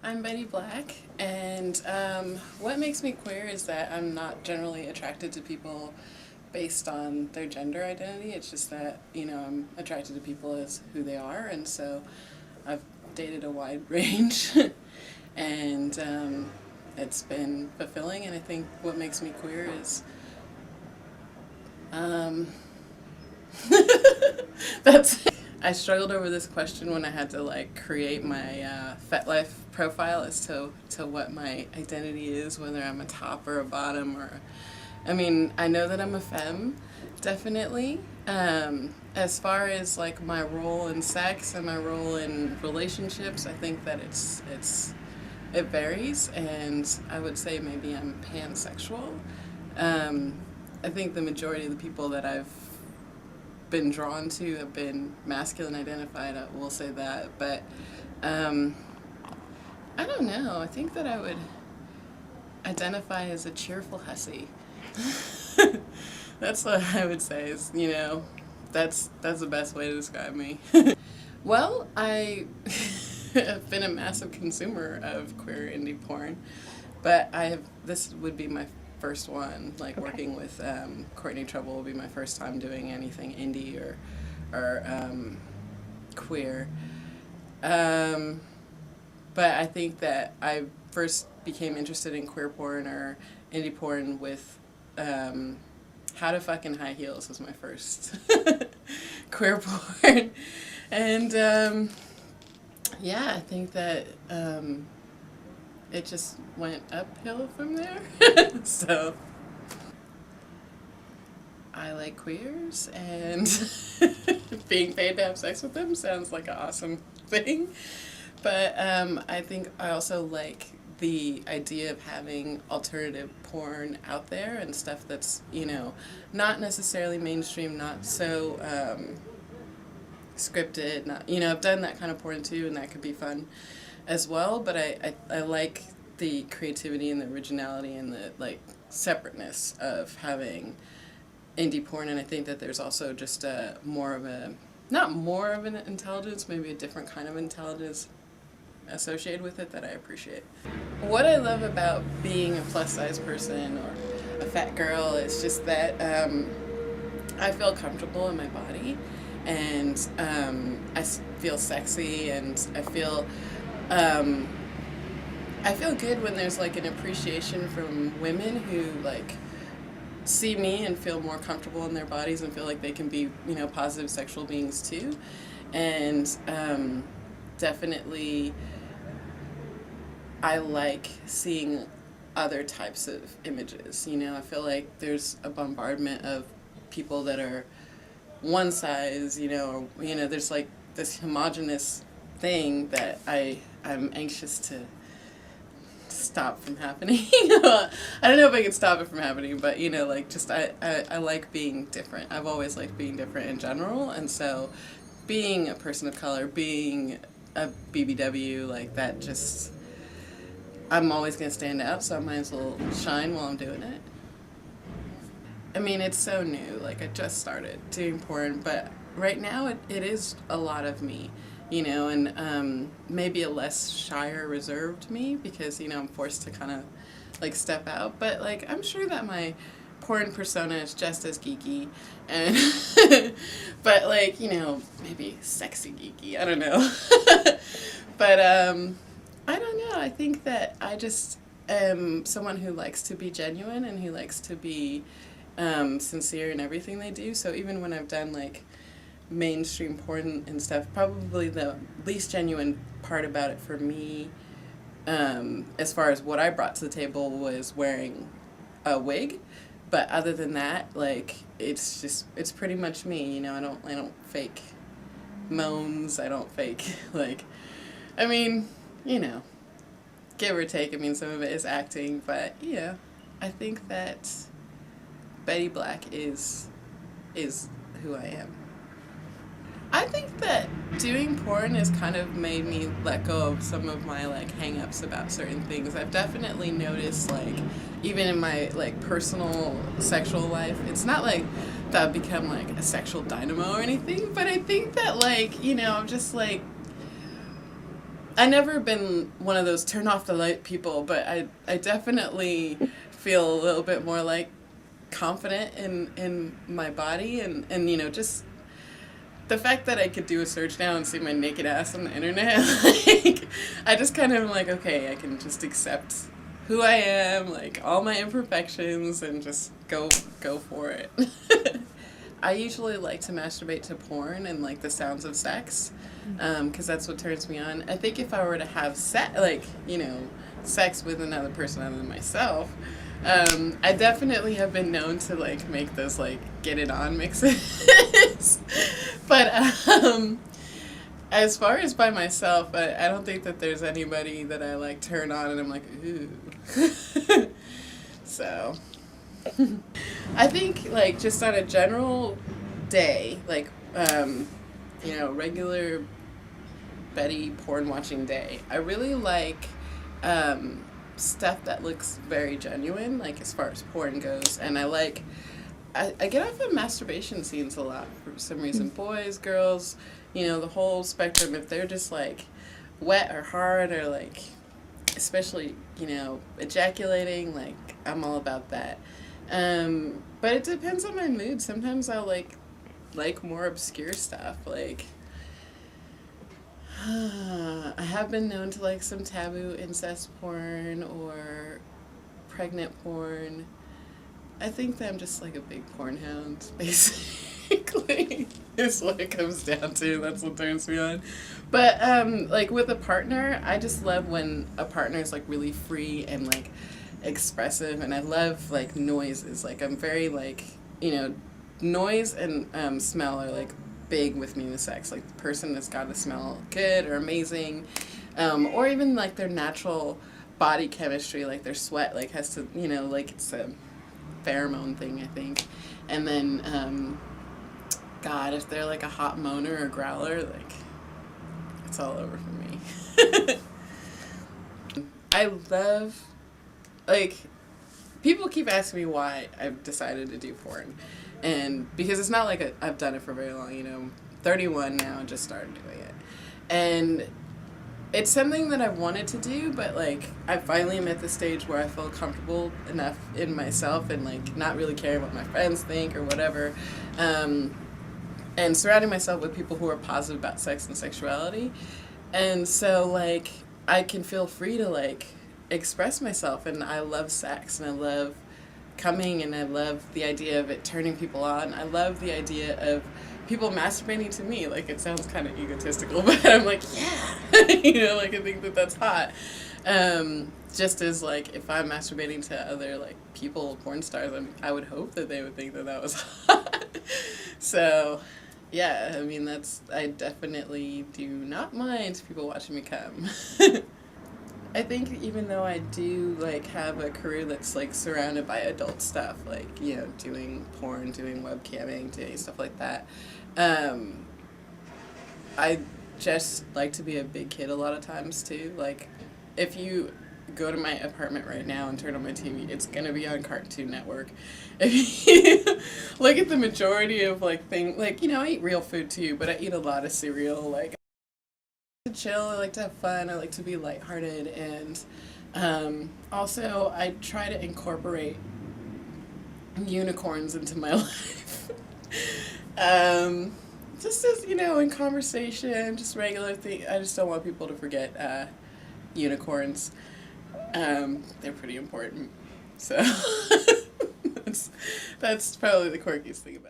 I'm Betty Blac, and what makes me queer is that I'm not generally attracted to people based on their gender identity. It's just that, I'm attracted to people as who they are, and so I've dated a wide range, and it's been fulfilling, and I think what makes me queer is um, that's I struggled over this question when I had to create my FetLife profile as to what my identity is, whether I'm a top or a bottom I know that I'm a femme, definitely. As far as my role in sex and my role in relationships, I think that it varies, and I would say maybe I'm pansexual. I think the majority of the people that I've been drawn to have been masculine identified, I will say that. But I don't know. I think that I would identify as a cheerful hussy. That's what I would say is, that's the best way to describe me. Well, I have been a massive consumer of queer indie porn, but this would be my first one, working with Courtney Trouble will be my first time doing anything indie or queer. But I think that I first became interested in queer porn or indie porn with How to Fuck in High Heels was my first queer porn. And I think that it just went uphill from there. So I like queers, and being paid to have sex with them sounds like an awesome thing. But I think I also like the idea of having alternative porn out there and stuff that's, not necessarily mainstream, not so scripted, not, I've done that kind of porn too, and that could be fun as well, but I like the creativity and the originality and the separateness of having indie porn, and I think that there's also just not more of an intelligence, maybe a different kind of intelligence associated with it that I appreciate. What I love about being a plus size person or a fat girl is just that I feel comfortable in my body, and I feel sexy, and I feel good when there's an appreciation from women who see me and feel more comfortable in their bodies and feel like they can be positive sexual beings too, and definitely I like seeing other types of images. I feel like there's a bombardment of people that are one size, or there's this homogenous thing that I'm anxious to stop from happening. I don't know if I can stop it from happening, but I like being different. I've always liked being different in general, and so being a person of color, being a BBW, that just, I'm always going to stand out, so I might as well shine while I'm doing it. It's so new. I just started doing porn, but right now it is a lot of me, and maybe a less shy or reserved me because, I'm forced to kind of step out. But I'm sure that my porn persona is just as geeky, and but maybe sexy geeky. I don't know. But I don't know. I think that I just am someone who likes to be genuine and who likes to be sincere in everything they do. So even when I've done mainstream porn and stuff, probably the least genuine part about it for me, as far as what I brought to the table, was wearing a wig. But other than that, it's pretty much me. I don't fake moans. I don't fake give or take. Some of it is acting, but I think that Betty Blac is who I am. I think that doing porn has kind of made me let go of some of my hang-ups about certain things. I've definitely noticed even in my personal sexual life, it's not that I've become a sexual dynamo or anything, but I think that I'm just I never been one of those turn off the light people, but I definitely feel a little bit more like confident in my body, and just the fact that I could do a search now and see my naked ass on the internet, like, I just kind of am like, okay, I can just accept who I am, like all my imperfections, and just go for it. I usually like to masturbate to porn and like the sounds of sex, because that's what turns me on. I think if I were to have sex with another person other than myself, I definitely have been known to like make those like get it on mixes. But as far as by myself, I don't think that there's anybody that I like turn on and I'm like, ooh. So I think like just on a general day, like regular Betty porn watching day, I really like stuff that looks very genuine, like as far as porn goes, and I get off of masturbation scenes a lot for some reason. Boys, girls, the whole spectrum. If they're just like wet or hard or like, especially, ejaculating, like I'm all about that. But it depends on my mood. Sometimes I'll like more obscure stuff. Like, I have been known to like some taboo incest porn or pregnant porn. I think that I'm just like a big porn hound, basically, is what it comes down to. That's what turns me on. But like with a partner, I just love when a partner is like really free and like expressive, and I love like noises. Like I'm very like, noise and smell are like big with me with sex. Like the person has got to smell good or amazing, or even like their natural body chemistry, like their sweat, like has to, like it's a pheromone thing, I think. And then, God, if they're like a hot moaner or growler, like it's all over for me. I love, like, people keep asking me why I've decided to do porn. And because it's not like I've done it for very long, 31 now, just started doing it. And it's something that I've wanted to do, but like I finally am at the stage where I feel comfortable enough in myself and like not really caring what my friends think or whatever, and surrounding myself with people who are positive about sex and sexuality, and so like I can feel free to like express myself, and I love sex and I love coming and I love the idea of it turning people on. I love the idea of people masturbating to me. Like, it sounds kind of egotistical, but I'm like, yeah, like I think that that's hot. Just as like if I'm masturbating to other like people, porn stars, I would hope that they would think that that was hot. So yeah, I mean I definitely do not mind people watching me come. I think even though I do like have a career that's like surrounded by adult stuff, like doing porn, doing webcamming, doing stuff like that, I just like to be a big kid a lot of times too. Like if you go to my apartment right now and turn on my TV, it's gonna be on Cartoon Network. If you look at the majority of like things, like I eat real food too, but I eat a lot of cereal. Like to chill, I like to have fun, I like to be lighthearted, and also I try to incorporate unicorns into my life. Just as in conversation, just regular thing. I just don't want people to forget unicorns. They're pretty important, so that's probably the quirkiest thing about it.